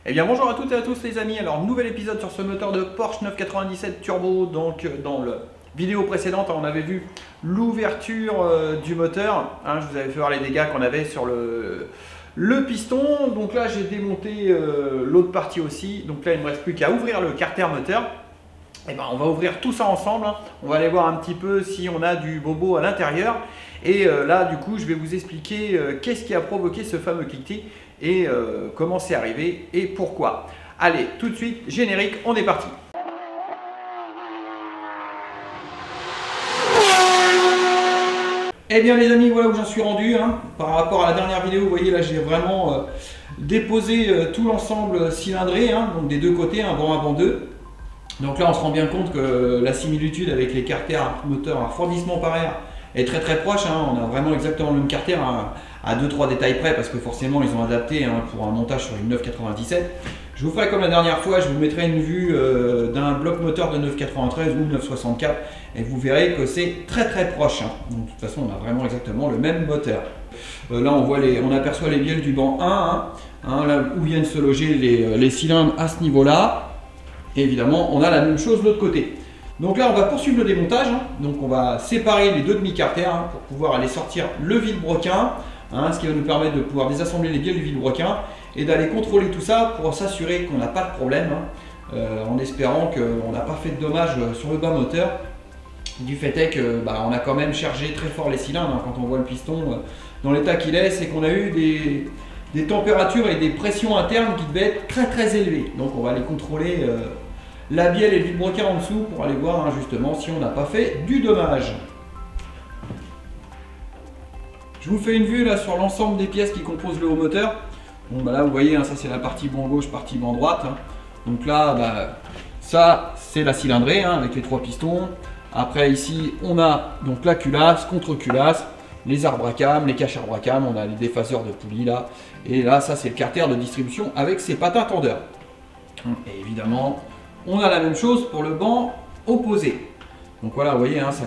Eh bien bonjour à toutes et à tous les amis, alors nouvel épisode sur ce moteur de Porsche 997 Turbo. Donc dans la vidéo précédente on avait vu l'ouverture du moteur, je vous avais fait voir les dégâts qu'on avait sur le piston. Donc là j'ai démonté l'autre partie aussi, donc là il ne me reste plus qu'à ouvrir le carter moteur. Et ben, on va ouvrir tout ça ensemble, on va aller voir un petit peu si on a du bobo à l'intérieur. Et là du coup je vais vous expliquer qu'est-ce qui a provoqué ce fameux cliquetis et comment c'est arrivé et pourquoi. Allez, tout de suite, générique, on est parti. Eh bien les amis, voilà où j'en suis rendu. Par rapport à la dernière vidéo, vous voyez là j'ai vraiment déposé tout l'ensemble cylindré, donc des deux côtés, avant avant deux. Donc là on se rend bien compte que la similitude avec les carters moteurs à refroidissement par air est très très proche. On a vraiment exactement le même carter à 2-3 détails près, parce que forcément ils ont adapté pour un montage sur une 997. Je vous ferai comme la dernière fois, je vous mettrai une vue d'un bloc moteur de 993 ou 964 et vous verrez que c'est très très proche. Donc, de toute façon on a vraiment exactement le même moteur. Là on aperçoit les bielles du banc 1, là où viennent se loger les cylindres à ce niveau là. Et évidemment on a la même chose de l'autre côté. Donc là on va poursuivre le démontage, donc on va séparer les deux demi-carters pour pouvoir aller sortir le vilebrequin, ce qui va nous permettre de pouvoir désassembler les bielles du vilebrequin et d'aller contrôler tout ça pour s'assurer qu'on n'a pas de problème, en espérant qu'on n'a pas fait de dommages sur le bas moteur. Du fait est que on a quand même chargé très fort les cylindres, quand on voit le piston dans l'état qu'il est, c'est qu'on a eu des températures et des pressions internes qui devaient être très très élevées. Donc on va aller contrôler la bielle et le vilebrequin en dessous pour aller voir justement si on n'a pas fait du dommage. Je vous fais une vue là sur l'ensemble des pièces qui composent le haut moteur. Bon, là vous voyez, ça c'est la partie banc gauche, partie banc droite. Donc là, ça c'est la cylindrée avec les trois pistons. Après ici on a donc la culasse, contre-culasse, les arbres à cam, les caches arbres à cam, on a les déphaseurs de poulies là. Et là ça c'est le carter de distribution avec ses patins tendeurs. Et évidemment on a la même chose pour le banc opposé. Donc voilà, vous voyez, ça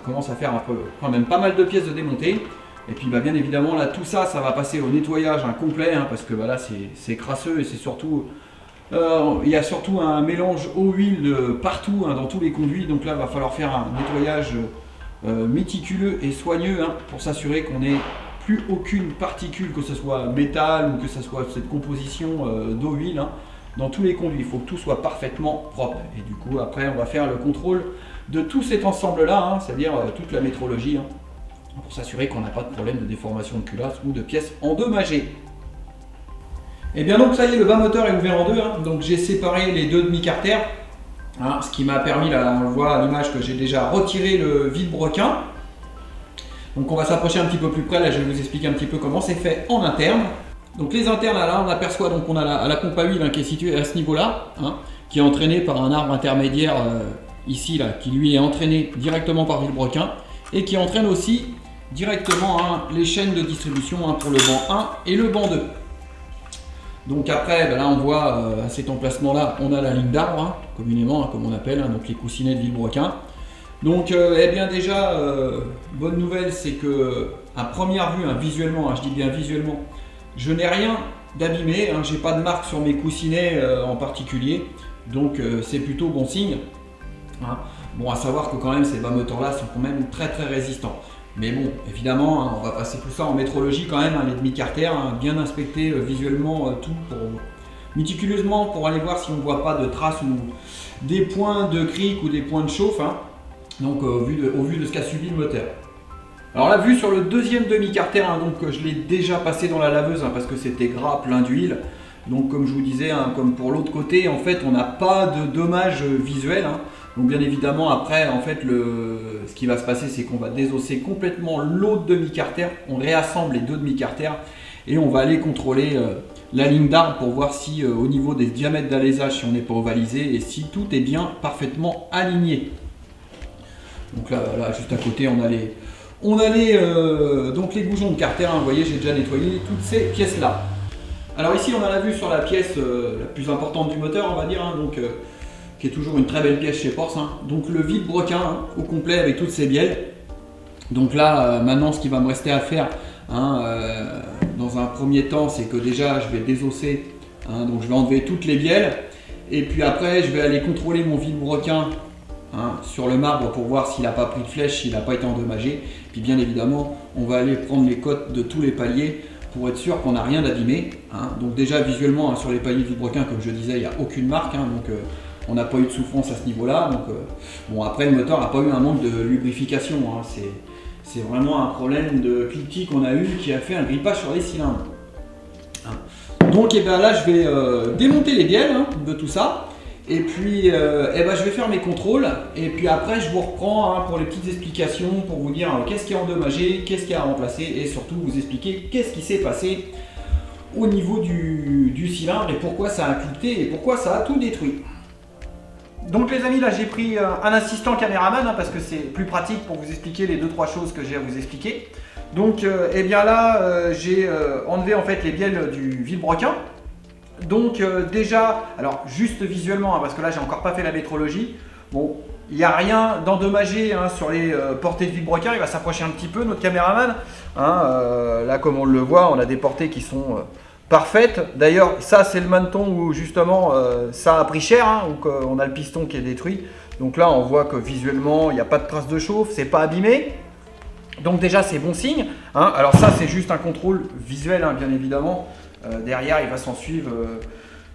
commence à faire un peu, quand même pas mal de pièces de démonter. Et puis bien évidemment là tout ça va passer au nettoyage complet, parce que là c'est crasseux et c'est surtout il y a surtout un mélange eau-huile partout, dans tous les conduits. Donc là il va falloir faire un nettoyage méticuleux et soigneux pour s'assurer qu'on n'ait plus aucune particule, que ce soit métal ou que ce soit cette composition d'eau-huile. Dans tous les conduits, il faut que tout soit parfaitement propre. Et du coup, après, on va faire le contrôle de tout cet ensemble-là, c'est-à-dire toute la métrologie, pour s'assurer qu'on n'a pas de problème de déformation de culasse ou de pièces endommagées. Et bien donc, ça y est, le bas moteur est ouvert en deux. Donc, j'ai séparé les deux demi-carters, ce qui m'a permis, là, on le voit à l'image, que j'ai déjà retiré le vilebrequin. Donc, on va s'approcher un petit peu plus près. Là, je vais vous expliquer un petit peu comment c'est fait en interne. Donc les internes, là on aperçoit, donc on a la pompe à huile qui est située à ce niveau-là, qui est entraînée par un arbre intermédiaire ici, là, qui lui est entraîné directement par vilebrequin et qui entraîne aussi directement les chaînes de distribution pour le banc 1 et le banc 2. Donc après, là on voit à cet emplacement-là, on a la ligne d'arbre, communément, comme on appelle, donc les coussinets de vilebrequin. Donc eh bien déjà, bonne nouvelle, c'est que à première vue, visuellement, je dis bien visuellement, je n'ai rien d'abîmé, j'ai pas de marque sur mes coussinets en particulier, donc c'est plutôt bon signe. Bon, à savoir que quand même ces bas moteurs là sont quand même très très résistants. Mais bon, évidemment, on va passer tout ça en métrologie quand même, les demi-carters, bien inspecter visuellement tout méticuleusement pour aller voir si on ne voit pas de traces ou des points de cric ou des points de chauffe, donc au vu de ce qu'a subi le moteur. Alors là, vu sur le deuxième demi-carter, donc je l'ai déjà passé dans la laveuse parce que c'était gras, plein d'huile. Donc comme je vous disais, comme pour l'autre côté, en fait, on n'a pas de dommages visuels. Donc bien évidemment, après, en fait, ce qui va se passer, c'est qu'on va désosser complètement l'autre demi-carter. On réassemble les deux demi-carters et on va aller contrôler la ligne d'arbre pour voir si au niveau des diamètres d'alésage, si on n'est pas ovalisé et si tout est bien parfaitement aligné. Donc là, juste à côté, on a donc les boujons de carter, vous voyez, j'ai déjà nettoyé toutes ces pièces là. Alors ici on a la vue sur la pièce la plus importante du moteur, on va dire, qui est toujours une très belle pièce chez Porsche, donc le vilebrequin au complet avec toutes ses bielles. Donc là maintenant ce qui va me rester à faire dans un premier temps, c'est que déjà je vais désosser hein. Donc je vais enlever toutes les bielles et puis après je vais aller contrôler mon vilebrequin, hein, sur le marbre pour voir s'il n'a pas pris de flèche, s'il n'a pas été endommagé. Puis bien évidemment on va aller prendre les cotes de tous les paliers pour être sûr qu'on n'a rien d'abîmé, hein. Donc déjà visuellement, hein, sur les paliers de vilebrequin, comme je disais, il n'y a aucune marque, hein, donc on n'a pas eu de souffrance à ce niveau-là. Donc bon, après le moteur n'a pas eu un manque de lubrification, hein. C'est vraiment un problème de cliquetis qu'on a eu qui a fait un grippage sur les cylindres. Donc et ben là je vais démonter les bielles, hein, de tout ça. Et puis je vais faire mes contrôles. Et puis après je vous reprends, hein, pour les petites explications, pour vous dire qu'est-ce qui est endommagé, qu'est-ce qui a remplacé. Et surtout vous expliquer qu'est-ce qui s'est passé au niveau du cylindre. Et pourquoi ça a cliqueté et pourquoi ça a tout détruit. Donc les amis, là j'ai pris un assistant caméraman, hein, parce que c'est plus pratique pour vous expliquer les 2-3 choses que j'ai à vous expliquer. Donc et bien là j'ai enlevé en fait les bielles du vilebrequin. Donc déjà, alors juste visuellement, hein, parce que là j'ai encore pas fait la métrologie. Bon, il n'y a rien d'endommagé, hein, sur les portées de vilebrequin. Il va s'approcher un petit peu notre caméraman, hein, là comme on le voit, on a des portées qui sont parfaite. D'ailleurs, ça c'est le maneton où justement ça a pris cher, hein, où on a le piston qui est détruit. Donc là, on voit que visuellement, il n'y a pas de trace de chauffe, c'est pas abîmé. Donc déjà, c'est bon signe, hein. Alors ça, c'est juste un contrôle visuel, hein, bien évidemment. Derrière, il va s'en suivre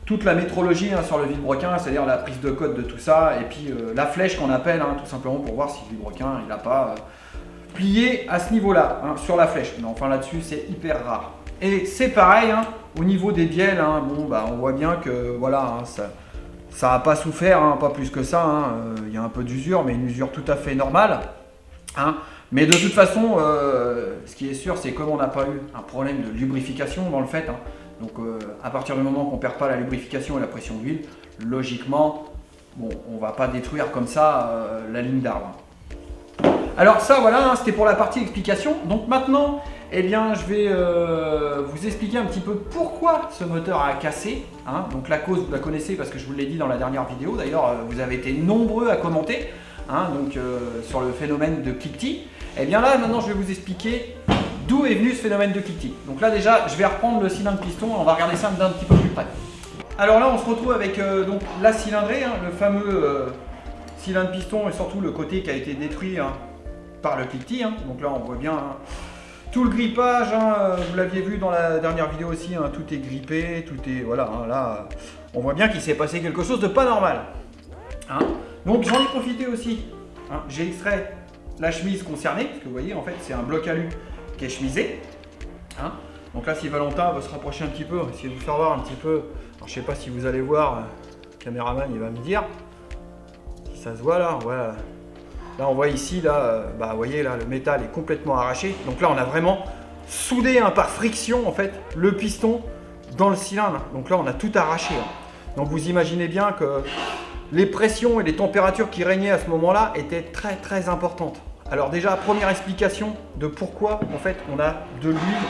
toute la métrologie, hein, sur le vilebrequin, c'est-à-dire la prise de code de tout ça, et puis la flèche qu'on appelle, hein, tout simplement pour voir si le vilebrequin il n'a pas plié à ce niveau-là, hein, sur la flèche. Mais enfin là-dessus, c'est hyper rare. Et c'est pareil, hein, au niveau des bielles, hein, bon, bah, on voit bien que voilà, hein, ça n'a pas souffert, hein, pas plus que ça. Il y a un peu d'usure, mais une usure tout à fait normale, hein. Mais de toute façon, ce qui est sûr, c'est comme on n'a pas eu un problème de lubrification dans le fait, hein, donc à partir du moment qu'on ne perd pas la lubrification et la pression d'huile, logiquement, bon, on ne va pas détruire comme ça la ligne d'arbre. Alors ça, voilà, hein, c'était pour la partie explication. Donc maintenant, eh bien, je vais vous expliquer un petit peu pourquoi ce moteur a cassé, hein. Donc la cause, vous la connaissez parce que je vous l'ai dit dans la dernière vidéo. D'ailleurs, vous avez été nombreux à commenter, hein, donc, sur le phénomène de cliquetis. Et bien là, maintenant, je vais vous expliquer d'où est venu ce phénomène de cliquetis. Donc là, déjà, je vais reprendre le cylindre piston et on va regarder ça d'un petit peu plus près. Alors là, on se retrouve avec donc, la cylindrée, hein, le fameux cylindre piston et surtout le côté qui a été détruit, hein, par le cliquetis, hein. Donc là, on voit bien, hein, tout le grippage, hein, vous l'aviez vu dans la dernière vidéo aussi, hein, tout est grippé, tout est... Voilà, hein, là, on voit bien qu'il s'est passé quelque chose de pas normal, hein. Donc j'en ai profité aussi, hein, j'ai extrait la chemise concernée, parce que vous voyez, en fait, c'est un bloc alu qui est chemisé, hein. Donc là, si Valentin va se rapprocher un petit peu, essayer de vous faire voir un petit peu, alors je sais pas si vous allez voir, le caméraman, il va me dire, si ça se voit là, voilà. Là, on voit ici, là, bah, vous voyez, là, le métal est complètement arraché. Donc là, on a vraiment soudé, hein, par friction, en fait, le piston dans le cylindre. Donc là, on a tout arraché, hein. Donc vous imaginez bien que les pressions et les températures qui régnaient à ce moment-là étaient très, très importantes. Alors déjà, première explication de pourquoi, en fait, on a de l'huile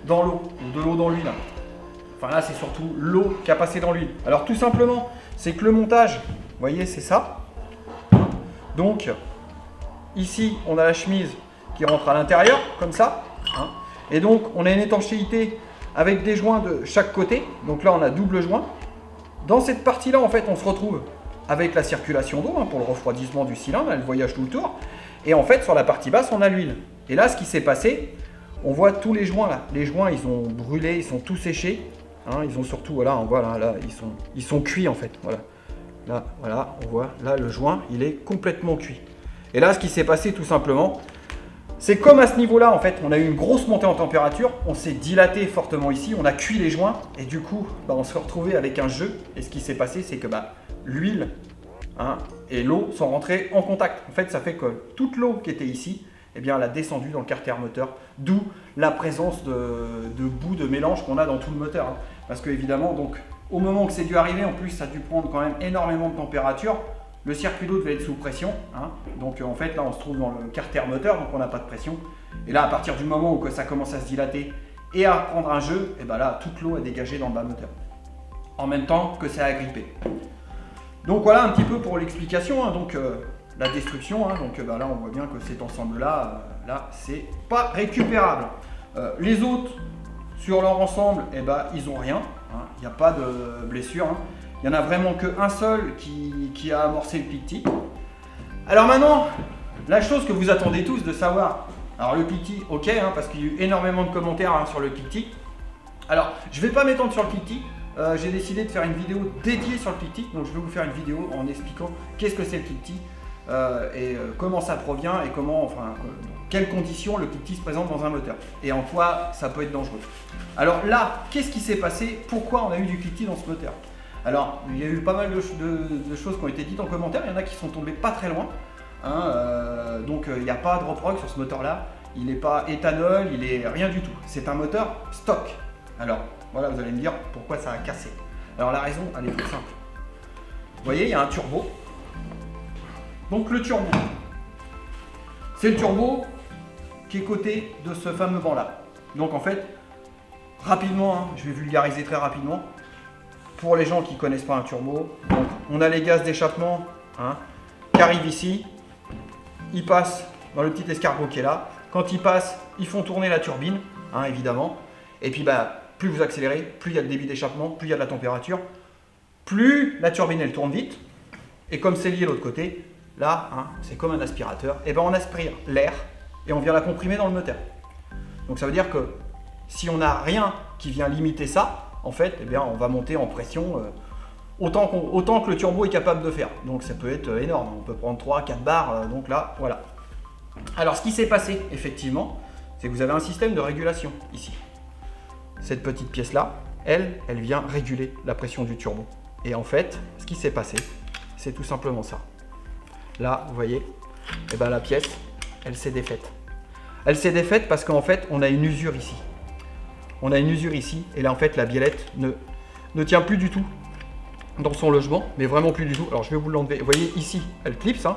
dans l'eau, ou de l'eau dans l'huile. Enfin là, c'est surtout l'eau qui a passé dans l'huile. Alors tout simplement, c'est que le montage, vous voyez, c'est ça. Donc, ici, on a la chemise qui rentre à l'intérieur, comme ça, hein. Et donc, on a une étanchéité avec des joints de chaque côté. Donc là, on a double joint. Dans cette partie-là, en fait, on se retrouve avec la circulation d'eau, hein, pour le refroidissement du cylindre, elle voyage tout le tour. Et en fait, sur la partie basse, on a l'huile. Et là, ce qui s'est passé, on voit tous les joints là. Les joints, ils ont brûlé, ils sont tous séchés, hein. Ils ont surtout, voilà, on voit là, ils sont cuits en fait. Voilà. Là, voilà, on voit, là, le joint, il est complètement cuit. Et là, ce qui s'est passé tout simplement, c'est comme à ce niveau-là, en fait, on a eu une grosse montée en température, on s'est dilaté fortement ici, on a cuit les joints, et du coup, bah, on s'est retrouvé avec un jeu. Et ce qui s'est passé, c'est que bah, l'huile, hein, et l'eau sont rentrées en contact. En fait, ça fait que toute l'eau qui était ici, eh bien, elle a descendu dans le carter moteur, d'où la présence de boue, de mélange qu'on a dans tout le moteur, hein. Parce que évidemment, donc, au moment que c'est dû arriver, en plus, ça a dû prendre quand même énormément de température. Le circuit d'eau devait être sous pression, hein. Donc en fait, là, on se trouve dans le carter moteur, donc on n'a pas de pression. Et là, à partir du moment où ça commence à se dilater et à prendre un jeu, et ben là, toute l'eau est dégagée dans le bas moteur. En même temps que ça a grippé. Donc voilà un petit peu pour l'explication, hein. Donc la destruction, hein. Donc là, on voit bien que cet ensemble-là, là, c'est pas récupérable. Les autres, sur leur ensemble, eh ben, ils n'ont rien, hein. il n'y a pas de blessure. Hein. Il n'y en a vraiment qu'un seul qui a amorcé le cliquetis. Alors maintenant, la chose que vous attendez tous de savoir, alors le cliquetis, ok, hein, parce qu'il y a eu énormément de commentaires hein, sur le cliquetis. Alors, je ne vais pas m'étendre sur le cliquetis. J'ai décidé de faire une vidéo dédiée sur le cliquetis. Donc je vais vous faire une vidéo en expliquant qu'est-ce que c'est le cliquetis et comment ça provient et comment, enfin, dans quelles conditions le cliquetis se présente dans un moteur et en quoi ça peut être dangereux. Alors là, qu'est-ce qui s'est passé? Pourquoi on a eu du cliquetis dans ce moteur? Alors, il y a eu pas mal de choses qui ont été dites en commentaire. Il y en a qui sont tombés pas très loin. Hein, donc il n'y a pas de reproche sur ce moteur-là. Il n'est pas éthanol, il est rien du tout. C'est un moteur stock. Alors, voilà, vous allez me dire pourquoi ça a cassé. Alors la raison, elle est toute simple. Vous voyez, il y a un turbo. Donc le turbo, c'est le turbo qui est coté de ce fameux banc-là. Donc en fait, rapidement, hein, je vais vulgariser très rapidement. Pour les gens qui ne connaissent pas un turbo, donc, on a les gaz d'échappement hein, qui arrivent ici. Ils passent dans le petit escargot qui est là. Quand ils passent, ils font tourner la turbine, hein, évidemment. Et puis, bah, plus vous accélérez, plus il y a de débit d'échappement, plus il y a de la température, plus la turbine elle tourne vite. Et comme c'est lié de l'autre côté, là, hein, c'est comme un aspirateur. Et ben on aspire l'air et on vient la comprimer dans le moteur. Donc ça veut dire que si on n'a rien qui vient limiter ça, en fait, eh bien, on va monter en pression autant que le turbo est capable de faire. Donc ça peut être énorme. On peut prendre 3-4 bars. Donc là, voilà. Alors ce qui s'est passé, effectivement, c'est que vous avez un système de régulation ici. Cette petite pièce-là, elle vient réguler la pression du turbo. Et en fait, ce qui s'est passé, c'est tout simplement ça. Là, vous voyez, eh ben, la pièce, elle s'est défaite. Elle s'est défaite parce qu'en fait, on a une usure ici. On a une usure ici, et là, en fait, la biellette ne tient plus du tout dans son logement, mais vraiment plus du tout. Alors, je vais vous l'enlever. Vous voyez, ici, elle clipse. Hein.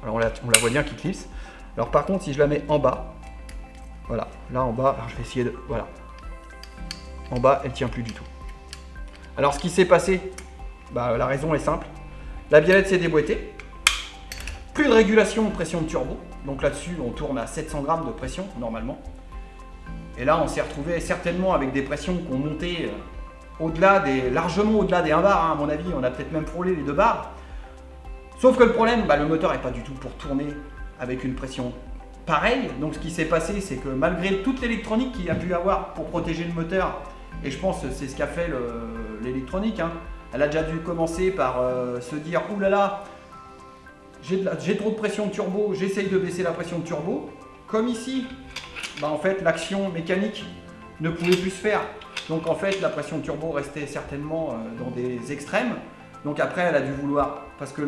Alors, on la voit bien qui clipse. Alors, par contre, si je la mets en bas, voilà, là en bas, alors, je vais essayer de... Voilà. En bas, elle ne tient plus du tout. Alors, ce qui s'est passé, bah, la raison est simple. La biellette s'est déboîtée. Plus de régulation de pression de turbo. Donc là-dessus, on tourne à 700 grammes de pression, normalement. Et là, on s'est retrouvé certainement avec des pressions qui ont monté largement au-delà des 1 bar. Hein, à mon avis, on a peut-être même frôlé les 2 bars. Sauf que le problème, bah, le moteur n'est pas du tout pour tourner avec une pression pareille. Donc ce qui s'est passé, c'est que malgré toute l'électronique qu'il y a pu avoir pour protéger le moteur, et je pense que c'est ce qu'a fait l'électronique, hein, elle a déjà dû commencer par se dire « Ouh là là, j'ai trop de pression de turbo, j'essaye de baisser la pression de turbo. » Comme ici, bah en fait, l'action mécanique ne pouvait plus se faire. Donc en fait, la pression de turbo restait certainement dans des extrêmes. Donc après, elle a dû vouloir, parce que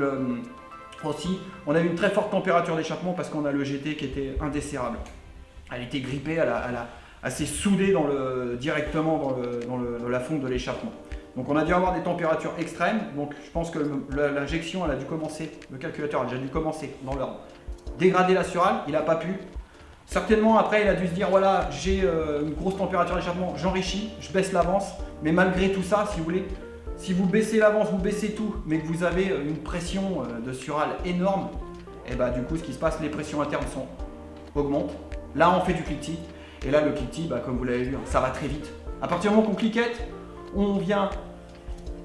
aussi, on a eu une très forte température d'échappement parce qu'on a le GT qui était indesserrable. Elle était grippée, elle s'est soudée directement dans la fonte de l'échappement. Donc on a dû avoir des températures extrêmes. Donc je pense que l'injection, elle a dû commencer, le calculateur a déjà dû commencer dans l'ordre. Dégrader la surale, il n'a pas pu. Certainement après, il a dû se dire voilà, j'ai une grosse température d'échappement, j'enrichis, je baisse l'avance. Mais malgré tout ça, si vous voulez, si vous baissez l'avance, vous baissez tout, mais que vous avez une pression de surale énorme, et bah du coup, ce qui se passe, les pressions internes augmentent. Là, on fait du cliquetis. Et là, le cliquetis, bah, comme vous l'avez vu, ça va très vite. À partir du moment qu'on cliquette, on vient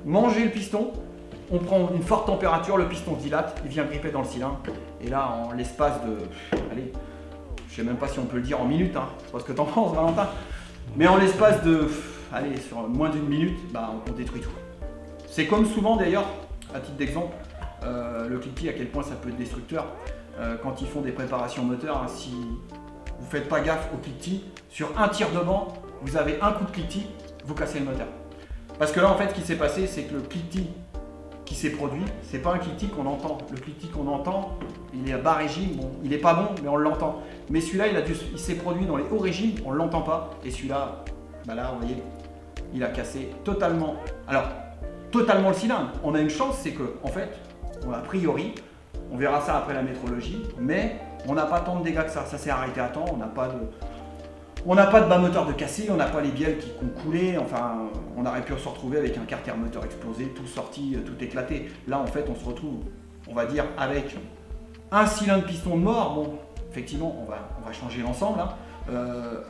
manger le piston, on prend une forte température, le piston se dilate, il vient gripper dans le cylindre. Et là, en l'espace de... Allez, je sais même pas si on peut le dire en minutes, hein, je sais pas ce que t'en penses, Valentin. Mais en l'espace de... Allez, sur moins d'une minute, bah, on détruit tout. C'est comme souvent d'ailleurs, à titre d'exemple, le cliquetis, à quel point ça peut être destructeur. Quand ils font des préparations moteurs, hein, si vous ne faites pas gaffe au cliquetis, sur un tir de vent, vous avez un coup de cliquetis, vous cassez le moteur. Parce que là, en fait, ce qui s'est passé, c'est que le cliquetis qui s'est produit, c'est pas un cliquetis qu'on entend. Le cliquetis qu'on entend, il est à bas régime, bon, il est pas bon, mais on l'entend. Mais celui-là, il s'est produit dans les hauts régimes, on l'entend pas. Et celui-là, bah là, vous voyez, il a cassé totalement. Alors, totalement le cylindre. On a une chance, c'est que, en fait, a priori, on verra ça après la métrologie, mais on n'a pas tant de dégâts que ça. Ça s'est arrêté à temps, on n'a pas de bas moteur de cassé, on n'a pas les bielles qui ont coulé, enfin, on aurait pu se retrouver avec un carter moteur explosé, tout sorti, tout éclaté. Là, en fait, on se retrouve, on va dire, avec un cylindre piston de mort. Bon, effectivement, on va changer l'ensemble. Hein.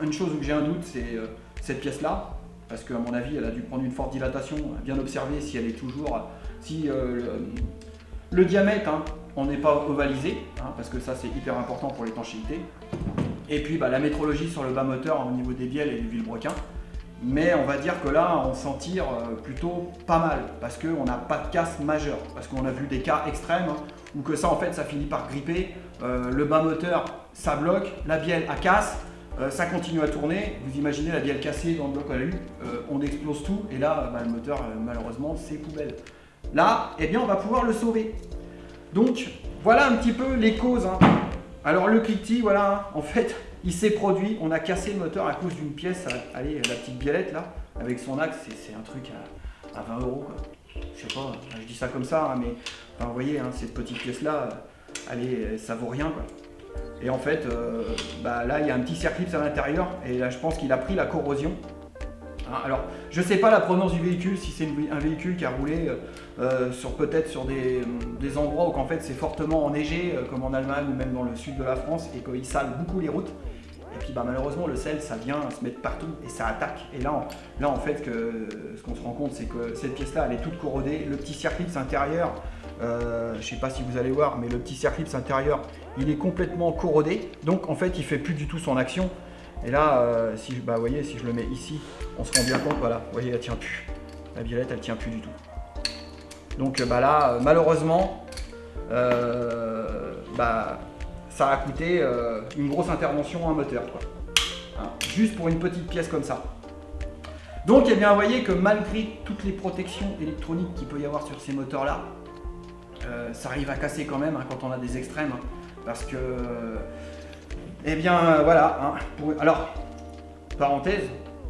Une chose où j'ai un doute, c'est cette pièce-là. parce qu'à mon avis elle a dû prendre une forte dilatation, bien observer si elle est toujours, si le diamètre hein, on n'est pas ovalisé, hein, parce que ça c'est hyper important pour l'étanchéité. Et puis la métrologie sur le bas moteur au niveau des bielles et du vilebrequin. Mais on va dire que là on s'en tire plutôt pas mal, parce qu'on n'a pas de casse majeure, parce qu'on a vu des cas extrêmes hein, où que ça en fait ça finit par gripper, le bas moteur ça bloque, la bielle à casse, ça continue à tourner, vous imaginez la bielle cassée dans le bloc à la on explose tout et là le moteur malheureusement c'est poubelle. Là eh bien on va pouvoir le sauver. Donc voilà un petit peu les causes. Hein. Alors le cliquetis, voilà, hein, en fait il s'est produit, on a cassé le moteur à cause d'une pièce, allez la petite biellette là, avec son axe, c'est un truc à 20 € quoi. Je sais pas, je dis ça comme ça, hein, mais enfin, vous voyez, hein, cette petite pièce là, allez, ça vaut rien quoi. Et en fait, là il y a un petit circlip à l'intérieur, et là je pense qu'il a pris la corrosion. Alors, je ne sais pas la provenance du véhicule, si c'est un véhicule qui a roulé peut-être sur des endroits où en fait c'est fortement enneigé, comme en Allemagne ou même dans le sud de la France, et qu'il sale beaucoup les routes. Et puis malheureusement le sel ça vient se mettre partout et ça attaque. Et là en fait ce qu'on se rend compte c'est que cette pièce là elle est toute corrodée. Le petit circlip intérieur, je ne sais pas si vous allez voir, mais le petit circlip intérieur il est complètement corrodé. Donc en fait il fait plus du tout son action. Et là, si, vous voyez, si je le mets ici, on se rend bien compte, voilà, vous voyez, elle tient plus. La biellette, elle tient plus du tout. Donc là, malheureusement, ça a coûté une grosse intervention à un moteur, quoi. Hein, juste pour une petite pièce comme ça. Donc, eh bien, vous voyez que malgré toutes les protections électroniques qu'il peut y avoir sur ces moteurs-là, ça arrive à casser quand même hein, quand on a des extrêmes, hein, parce que eh bien voilà, hein, alors parenthèse,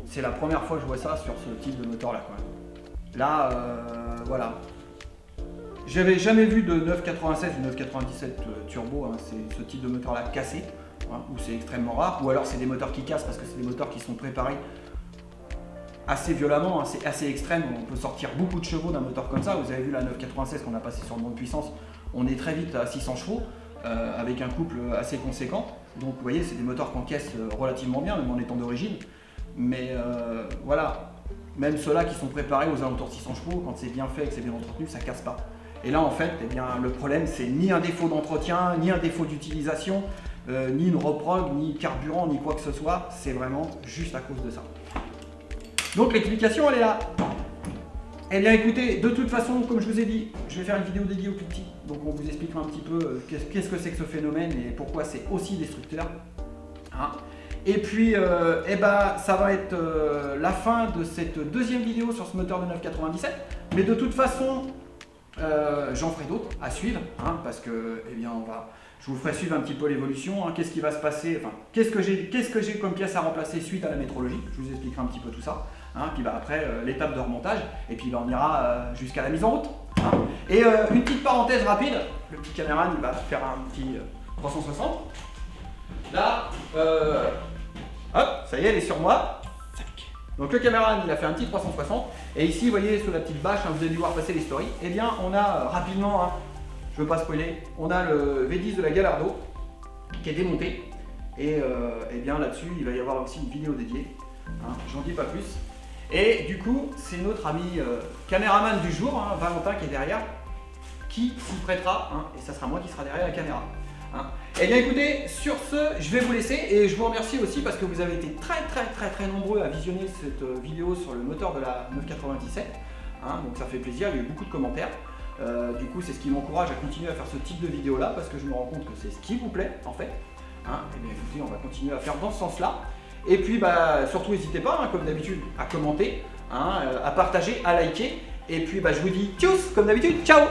c'est la première fois que je vois ça sur ce type de moteur là quoi. Là voilà, j'avais jamais vu de 996 ou 997 turbo, hein, c'est ce type de moteur là cassé, hein, où c'est extrêmement rare, ou alors c'est des moteurs qui cassent parce que c'est des moteurs qui sont préparés assez violemment, hein, c'est assez extrême, on peut sortir beaucoup de chevaux d'un moteur comme ça. Vous avez vu la 996 qu'on a passé sur le mode puissance, on est très vite à 600 chevaux. Avec un couple assez conséquent. Donc vous voyez, c'est des moteurs qui encaissent relativement bien, même en étant d'origine. Mais voilà, même ceux-là qui sont préparés aux alentours de 600 chevaux, quand c'est bien fait et que c'est bien entretenu, ça casse pas. Et là en fait, eh bien, le problème c'est ni un défaut d'entretien, ni un défaut d'utilisation, ni une reprog, ni carburant, ni quoi que ce soit. C'est vraiment juste à cause de ça. Donc l'explication elle est là. Eh bien écoutez, de toute façon, comme je vous ai dit, je vais faire une vidéo dédiée au cliquetis. Donc on vous expliquera un petit peu qu'est-ce que c'est que ce phénomène et pourquoi c'est aussi destructeur. Hein. Et puis, ça va être la fin de cette deuxième vidéo sur ce moteur de 997. Mais de toute façon, j'en ferai d'autres à suivre, hein, parce que, eh bien, je vous ferai suivre un petit peu l'évolution. Hein, qu'est-ce qui va se passer, enfin, qu'est-ce que j'ai comme pièce à remplacer suite à la métrologie. Je vous expliquerai un petit peu tout ça. Hein, puis après, l'étape de remontage, et puis on ira jusqu'à la mise en route. Hein. Et une petite parenthèse rapide, le petit caméraman il va faire un petit 360. Là, hop, ça y est, elle est sur moi. Donc le caméraman il a fait un petit 360. Et ici, vous voyez, sur la petite bâche, hein, vous avez dû voir passer les stories. Eh bien, on a rapidement, hein, je ne veux pas spoiler, on a le V10 de la Gallardo qui est démonté. Et eh bien là-dessus, il va y avoir aussi une vidéo dédiée. Hein, j'en dis pas plus. Et du coup, c'est notre ami caméraman du jour, hein, Valentin, qui est derrière, qui s'y prêtera, hein, et ça sera moi qui sera derrière la caméra. Hein. Et bien écoutez, sur ce, je vais vous laisser, et je vous remercie aussi parce que vous avez été très nombreux à visionner cette vidéo sur le moteur de la 997. Hein, donc ça fait plaisir, il y a eu beaucoup de commentaires. Du coup, c'est ce qui m'encourage à continuer à faire ce type de vidéo là, parce que je me rends compte que c'est ce qui vous plaît en fait. Hein. Et bien écoutez, on va continuer à faire dans ce sens là. Et puis surtout n'hésitez pas, hein, comme d'habitude, à commenter, hein, à partager, à liker. Et puis je vous dis tchuss, comme d'habitude, ciao!